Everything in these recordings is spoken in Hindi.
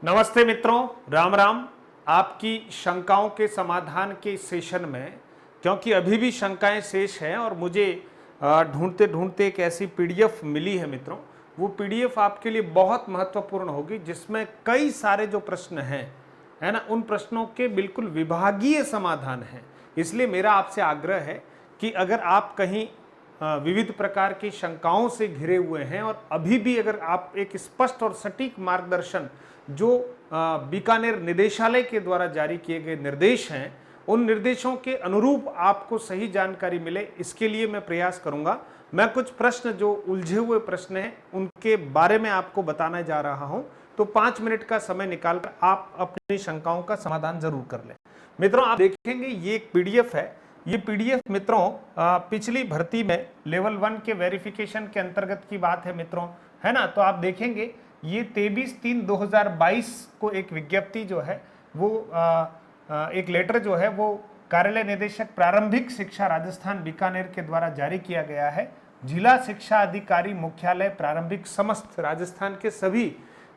नमस्ते मित्रों, राम राम। आपकी शंकाओं के समाधान के इस सेशन में, क्योंकि अभी भी शंकाएं शेष हैं और मुझे ढूंढते ढूंढते एक ऐसी पीडीएफ मिली है मित्रों, वो पीडीएफ आपके लिए बहुत महत्वपूर्ण होगी, जिसमें कई सारे जो प्रश्न हैं, है ना, उन प्रश्नों के बिल्कुल विभागीय समाधान हैं। इसलिए मेरा आपसे आग्रह है कि अगर आप कहीं विविध प्रकार की शंकाओं से घिरे हुए हैं और अभी भी अगर आप एक स्पष्ट और सटीक मार्गदर्शन जो बीकानेर निदेशालय के द्वारा जारी किए गए निर्देश हैं, उन निर्देशों के अनुरूप आपको सही जानकारी मिले, इसके लिए मैं प्रयास करूंगा। मैं कुछ प्रश्न जो उलझे हुए प्रश्न हैं उनके बारे में आपको बताने जा रहा हूं, तो 5 मिनट का समय निकालकर आप अपनी शंकाओं का समाधान जरूर कर लें। मित्रों, आप देखेंगे ये एक पीडीएफ है। ये पीडीएफ मित्रों पिछली भर्ती में लेवल 1 के वेरिफिकेशन के अंतर्गत की बात है मित्रों, है ना। तो आप देखेंगे ये 23/3/2022 को एक विज्ञप्ति जो है वो एक लेटर जो है वो कार्यालय निदेशक प्रारंभिक शिक्षा राजस्थान बीकानेर के द्वारा जारी किया गया है। जिला शिक्षा अधिकारी मुख्यालय प्रारंभिक समस्त राजस्थान के सभी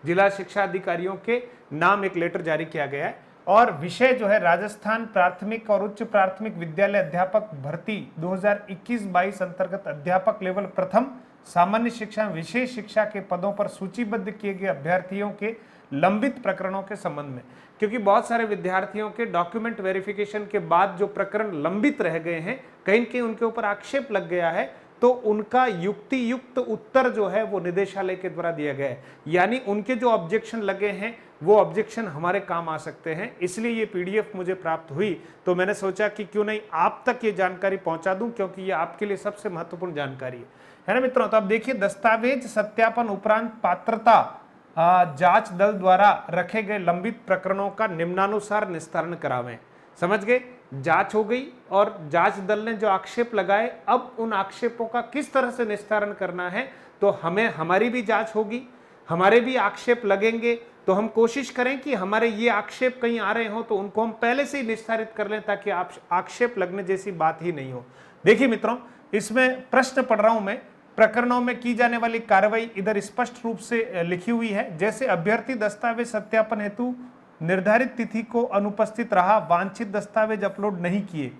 जिला शिक्षा अधिकारियों के नाम एक लेटर जारी किया गया है और विषय जो है राजस्थान प्राथमिक और उच्च प्राथमिक विद्यालय अध्यापक भर्ती 2021-22 अंतर्गत अध्यापक लेवल प्रथम सामान्य शिक्षा विशेष शिक्षा के पदों पर सूचीबद्ध किए गए अभ्यर्थियों के लंबित प्रकरणों के संबंध में, क्योंकि बहुत सारे विद्यार्थियों के डॉक्यूमेंट वेरिफिकेशन के बाद जो प्रकरण लंबित रह गए हैं, कहीं कहीं उनके ऊपर आक्षेप लग गया है, तो उनका युक्ति युक्त उत्तर जो है वो निदेशालय के द्वारा दिया गया है। यानी उनके जो ऑब्जेक्शन लगे हैं वो ऑब्जेक्शन हमारे काम आ सकते हैं। इसलिए ये पीडीएफ मुझे प्राप्त हुई, तो मैंने सोचा कि क्यों नहीं आप तक ये जानकारी पहुंचा दूं, क्योंकि ये आपके लिए सबसे महत्वपूर्ण जानकारी है ना मित्रों। तो अब देखिए, दस्तावेज सत्यापन उपरांत पात्रता जांच दल द्वारा रखे गए लंबित प्रकरणों का निम्नानुसार निस्तारण करावें। समझ गए, जांच हो गई और जांच दल ने जो आक्षेप लगाए, अब उन आक्षेपों का किस तरह से निस्तारण करना है, तो हमारी भी जांच होगी, हमारे भी आक्षेप लगेंगे, तो हम कोशिश करें कि हमारे ये आक्षेप कहीं आ रहे हो तो उनको हम पहले से ही निस्तारित कर लें, ताकि आक्षेप लगने जैसी बात ही नहीं हो। देखिए मित्रों, इसमें प्रश्न पढ़ रहा हूं मैं। प्रकरणों में की जाने वाली कार्रवाई इधर स्पष्ट रूप से लिखी हुई है। जैसे अभ्यर्थी दस्तावेज सत्यापन हेतु निर्धारित तिथि को अनुपस्थित रहा, वांछित दस्तावेज अपलोड नहीं किए,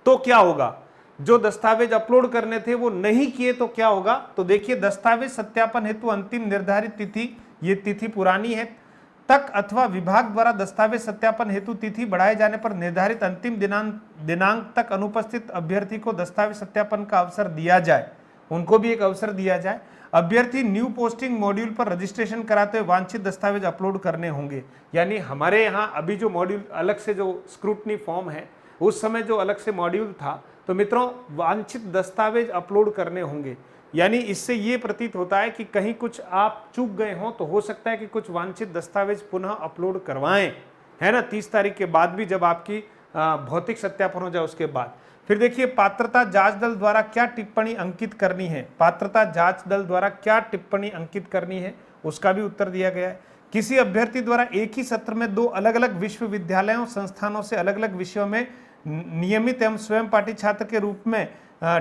तो क्या होगा। जो दस्तावेज अपलोड करने थे वो नहीं किए तो क्या होगा। तो देखिए, दस्तावेज सत्यापन हेतु अंतिम निर्धारित तिथि, ये तिथि पुरानी है, तक अथवा विभाग द्वारा दस्तावेज सत्यापन हेतु तिथि बढ़ाए जाने पर निर्धारित अंतिम दिनांक तक अनुपस्थित अभ्यर्थी को दस्तावेज सत्यापन का अवसर दिया जाए, उनको भी एक अवसर दिया जाए। अभ्यर्थी न्यू पोस्टिंग मॉड्यूल पर रजिस्ट्रेशन कराते हुए वांछित दस्तावेज अपलोड करने होंगे। यानी हमारे यहाँ अभी जो मॉड्यूल अलग से जो स्क्रूटनी फॉर्म है, उस समय जो अलग से मॉड्यूल था, तो मित्रों वांछित दस्तावेज अपलोड करने होंगे। यानी इससे ये प्रतीत होता है कि कहीं कुछ आप चूक गए हों, तो हो सकता है कि कुछ वांछित दस्तावेज पुनः अपलोड करवाएं, है ना, 30 तारीख के बाद भी, जब आपकी भौतिक सत्यापन हो जाए उसके बाद। फिर देखिए, पात्रता जांच दल द्वारा क्या टिप्पणी अंकित करनी है। पात्रता जांच दल द्वारा क्या टिप्पणी अंकित करनी है, उसका भी उत्तर दिया गया है। किसी अभ्यर्थी द्वारा एक ही सत्र में दो अलग अलग विश्वविद्यालयों संस्थानों से अलग अलग विषयों में नियमित एवं स्वयं पाठी छात्र के रूप में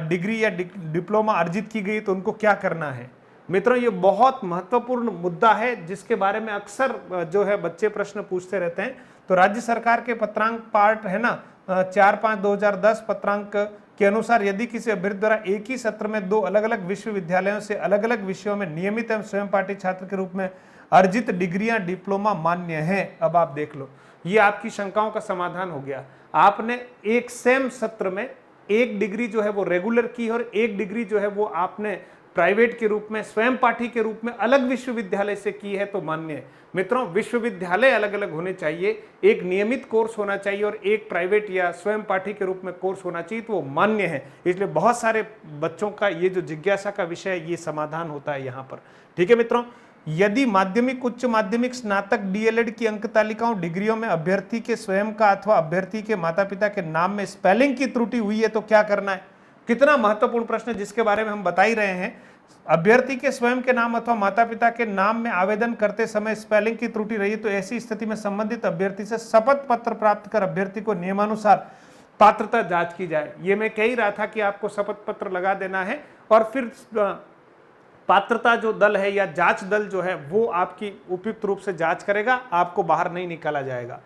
डिग्री या डिप्लोमा अर्जित की गई, तो उनको क्या करना है। मित्रों, ये बहुत महत्वपूर्ण मुद्दा है, जिसके बारे में अक्सर जो है बच्चे प्रश्न पूछते रहते हैं। तो राज्य सरकार के पत्रांक पार्ट है ना 4/5/2010 पत्रांक के अनुसार, यदि किसी अभ्यर्थी द्वारा एक ही सत्र में दो अलग अलग विश्वविद्यालयों से अलग अलग विषयों में नियमित एवं स्वयं पाठी छात्र के रूप में अर्जित डिग्रियां डिप्लोमा मान्य है। अब आप देख लो, ये आपकी शंकाओं का समाधान हो गया। आपने एक सेम सत्र में एक डिग्री जो है वो रेगुलर की और एक डिग्री जो है वो आपने प्राइवेट के रूप में, स्वयं पाठी के रूप में अलग विश्वविद्यालय से की है, तो मान्य है। मित्रों, विश्वविद्यालय अलग अलग होने चाहिए, एक नियमित कोर्स होना चाहिए और एक प्राइवेट या स्वयं पाठी के रूप में कोर्स होना चाहिए, तो वो मान्य है। इसलिए बहुत सारे बच्चों का ये जो जिज्ञासा का विषय है, ये समाधान होता है यहाँ पर। ठीक है मित्रों, यदि माध्यमिक, उच्च माध्यमिक, स्नातक, डीएलएड की अंक तालिकाओं डिग्रियों में अभ्यर्थी के स्वयं का अथवा अभ्यर्थी के माता पिता के नाम में स्पेलिंग की त्रुटि हुई है, तो क्या करना है। कितना महत्वपूर्ण प्रश्न, जिसके बारे में हम बता ही रहे हैं। अभ्यर्थी के स्वयं के नाम अथवा माता पिता के नाम में आवेदन करते समय स्पेलिंग की त्रुटि रही है, तो ऐसी स्थिति में संबंधित अभ्यर्थी से शपथ पत्र प्राप्त कर अभ्यर्थी को नियमानुसार पात्रता जांच की जाए। ये मैं कह ही रहा था कि आपको शपथ पत्र लगा देना है और फिर पात्रता जो दल है या जांच दल जो है वो आपकी उपयुक्त रूप से जांच करेगा, आपको बाहर नहीं निकाला जाएगा।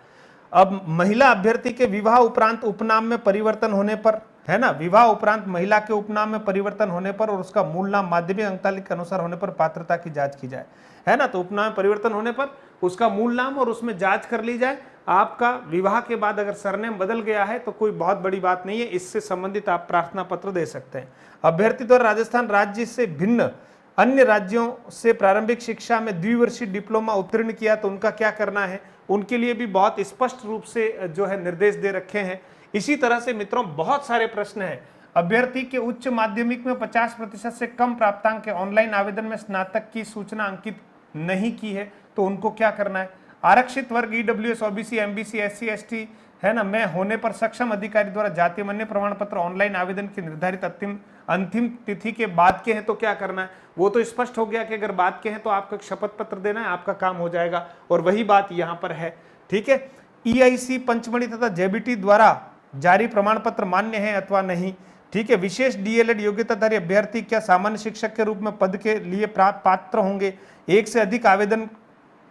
अब महिला अभ्यर्थी के विवाह उपरांत उपनाम में परिवर्तन होने पर, है ना, विवाह उपरांत महिला के उपनाम में परिवर्तन होने पर और उसका मूल नाम माध्यमिक अंकतालिका के अनुसार होने पर पात्रता की जांच की जाए, है ना। तो उपनाम में परिवर्तन होने पर उसका मूल नाम और उसमें जांच कर ली जाए। आपका विवाह के बाद अगर सरनेम बदल गया है तो कोई बहुत बड़ी बात नहीं है, इससे संबंधित आप प्रार्थना पत्र दे सकते हैं। अभ्यर्थी द्वारा राजस्थान राज्य से भिन्न अन्य राज्यों से प्रारंभिक शिक्षा में द्विवर्षीय डिप्लोमा उत्तीर्ण किया तो उनका क्या करना है, उनके लिए भी बहुत स्पष्ट रूप से जो है निर्देश दे रखे हैं। इसी तरह से मित्रों बहुत सारे प्रश्न हैं। अभ्यर्थी के उच्च माध्यमिक में 50% से कम प्राप्तांक के ऑनलाइन आवेदन में स्नातक की सूचना अंकित नहीं की है तो उनको क्या करना है। आरक्षित वर्ग EWS, OBC, MBC, SC, ST, है ना, में होने पर सक्षम अधिकारी द्वारा जातीय मान्य प्रमाण पत्र ऑनलाइन आवेदन की निर्धारित अंतिम तिथि के बाद के हैं तो क्या करना है। वो तो स्पष्ट हो गया कि अगर बाद के हैं तो आपको एक शपथ पत्र देना है, आपका काम हो जाएगा, और वही बात यहाँ पर है। ठीक है, ईआईसी, पंचमढ़ी तथा जेबीटी द्वारा जारी प्रमाण पत्र मान्य है अथवा नहीं। ठीक है, विशेष डीएलएड योग्यताधारी अभ्यर्थी क्या सामान्य शिक्षक के रूप में पद के लिए पात्र होंगे, एक से अधिक आवेदन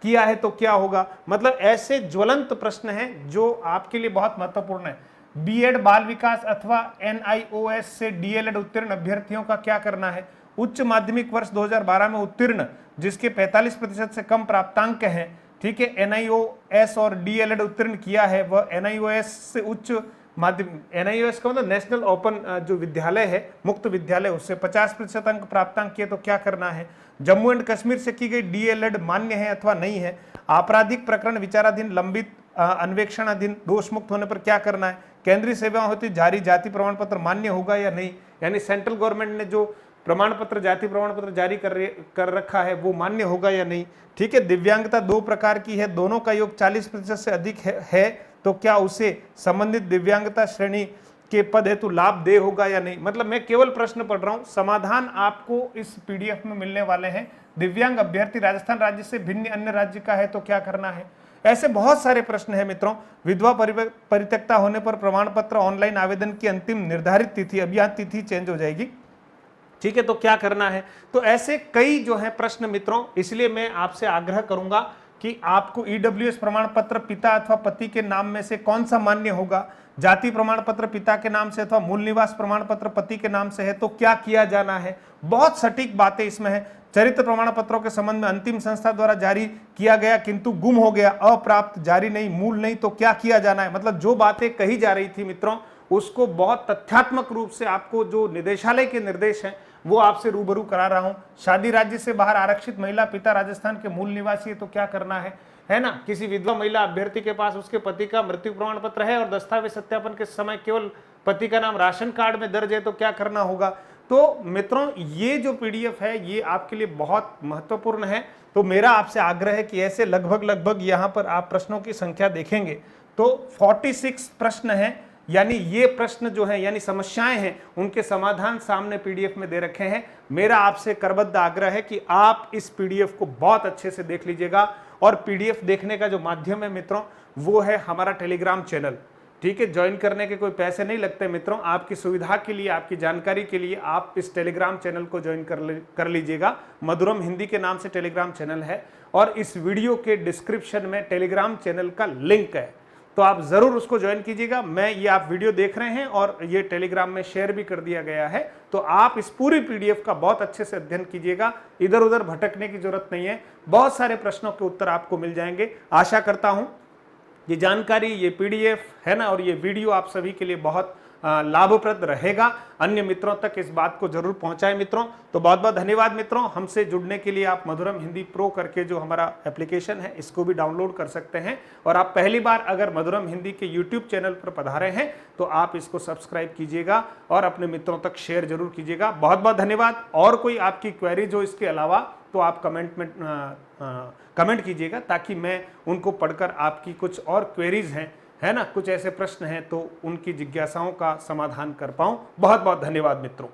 किया है तो क्या होगा। मतलब ऐसे ज्वलंत प्रश्न हैं जो आपके लिए बहुत महत्वपूर्ण है। बीएड बाल विकास अथवा एनआईओएस से डीएलएड उत्तीर्ण अभ्यर्थियों का क्या करना है। उच्च माध्यमिक वर्ष 2012 में उत्तीर्ण जिसके 45% से कम प्राप्तांक हैं, ठीक है, एनआईओएस और डीएलएड उत्तीर्ण किया है, वह एनआईओएस से उच्च माध्यमिक, एनआईओएस का मतलब नेशनल ओपन जो विद्यालय है, मुक्त विद्यालय, उससे 50% अंक प्राप्तांक किए तो क्या करना है। जम्मू एंड कश्मीर से की गई डीएलएड मान्य है अथवा नहीं है। आपराधिक प्रकरण विचाराधीन, लंबित, अन्वेषणाधीन, दोष मुक्त होने पर क्या करना है। केंद्रीय सेवाओं होती जारी जाति प्रमाण पत्र मान्य होगा या नहीं, यानी सेंट्रल गवर्नमेंट ने जो प्रमाण पत्र, जाति प्रमाण पत्र जारी कर रखा है वो मान्य होगा या नहीं। ठीक है, दिव्यांगता 2 प्रकार की है, दोनों का योग 40% से अधिक है तो क्या उसे संबंधित दिव्यांगता श्रेणी के पद हेतु लाभ दे होगा या नहीं। मतलब मैं केवल प्रश्न पढ़ रहा हूं, समाधान आपको इस पीडीएफ में मिलने वाले हैं। दिव्यांग अभ्यर्थी राजस्थान राज्य से भिन्न अन्य राज्य का है तो क्या करना है। ऐसे बहुत सारे प्रश्न हैं मित्रों। विधवा परित्यक्ता होने पर प्रमाण पत्र ऑनलाइन आवेदन की अंतिम निर्धारित तिथि, अब यहाँ तिथि चेंज हो जाएगी, ठीक है, तो क्या करना है। तो ऐसे कई जो है प्रश्न मित्रों, इसलिए मैं आपसे आग्रह करूंगा कि आपको ईडब्ल्यूएस प्रमाण पत्र पिता अथवा पति के नाम में से कौन सा मान्य होगा। जाति प्रमाण पत्र पिता के नाम से अथवा मूल निवास प्रमाण पत्र पति के नाम से है तो क्या किया जाना है। बहुत सटीक बातें इसमें है। चरित्र प्रमाण पत्रों के संबंध में अंतिम संस्था द्वारा जारी किया गया किंतु गुम हो गया, अप्राप्त, जारी नहीं, मूल नहीं, तो क्या किया जाना है। मतलब जो बातें कही जा रही थी मित्रों, उसको बहुत तथ्यात्मक रूप से आपको जो निदेशालय के निर्देश हैं वो आपसे रूबरू करा रहा हूं। शादी राज्य से बाहर आरक्षित महिला, पिता राजस्थान के मूल निवासी है तो क्या करना है ना। किसी विधवा महिला अभ्यर्थी के पास उसके पति का मृत्यु प्रमाण पत्र है और दस्तावेज सत्यापन के समय केवल पति का नाम राशन कार्ड में दर्ज है तो क्या करना होगा। तो मित्रों ये जो पीडीएफ है ये आपके लिए बहुत महत्वपूर्ण है। तो मेरा आपसे आग्रह है कि ऐसे लगभग यहाँ पर आप प्रश्नों की संख्या देखेंगे तो 46 प्रश्न हैं, यानी ये प्रश्न जो है यानी समस्याएं हैं उनके समाधान सामने पीडीएफ में दे रखे हैं। मेरा आपसे करबद्ध आग्रह है कि आप इस पीडीएफ को बहुत अच्छे से देख लीजिएगा। और पीडीएफ देखने का जो माध्यम है मित्रों वो है हमारा टेलीग्राम चैनल, ठीक है। ज्वाइन करने के कोई पैसे नहीं लगते मित्रों, आपकी सुविधा के लिए, आपकी जानकारी के लिए आप इस टेलीग्राम चैनल को ज्वाइन कर लीजिएगा। मधुरम हिंदी के नाम से टेलीग्राम चैनल है और इस वीडियो के डिस्क्रिप्शन में टेलीग्राम चैनल का लिंक है, तो आप जरूर उसको ज्वाइन कीजिएगा। मैं ये आप वीडियो देख रहे हैं और ये टेलीग्राम में शेयर भी कर दिया गया है, तो आप इस पूरी पीडीएफ का बहुत अच्छे से अध्ययन कीजिएगा। इधर उधर भटकने की जरूरत नहीं है, बहुत सारे प्रश्नों के उत्तर आपको मिल जाएंगे। आशा करता हूं ये जानकारी, ये पीडीएफ है ना और ये वीडियो आप सभी के लिए बहुत लाभप्रद रहेगा। अन्य मित्रों तक इस बात को जरूर पहुंचाएं मित्रों। तो बहुत बहुत धन्यवाद मित्रों। हमसे जुड़ने के लिए आप मधुरम हिंदी प्रो करके जो हमारा एप्लीकेशन है इसको भी डाउनलोड कर सकते हैं। और आप पहली बार अगर मधुरम हिंदी के यूट्यूब चैनल पर पधारे हैं तो आप इसको सब्सक्राइब कीजिएगा और अपने मित्रों तक शेयर जरूर कीजिएगा। बहुत बहुत धन्यवाद। और कोई आपकी क्वेरी जो इसके अलावा तो आप कमेंट कीजिएगा ताकि मैं उनको पढ़कर आपकी कुछ और क्वेरीज हैं, है ना, कुछ ऐसे प्रश्न हैं तो उनकी जिज्ञासाओं का समाधान कर पाऊं। बहुत बहुत धन्यवाद मित्रों।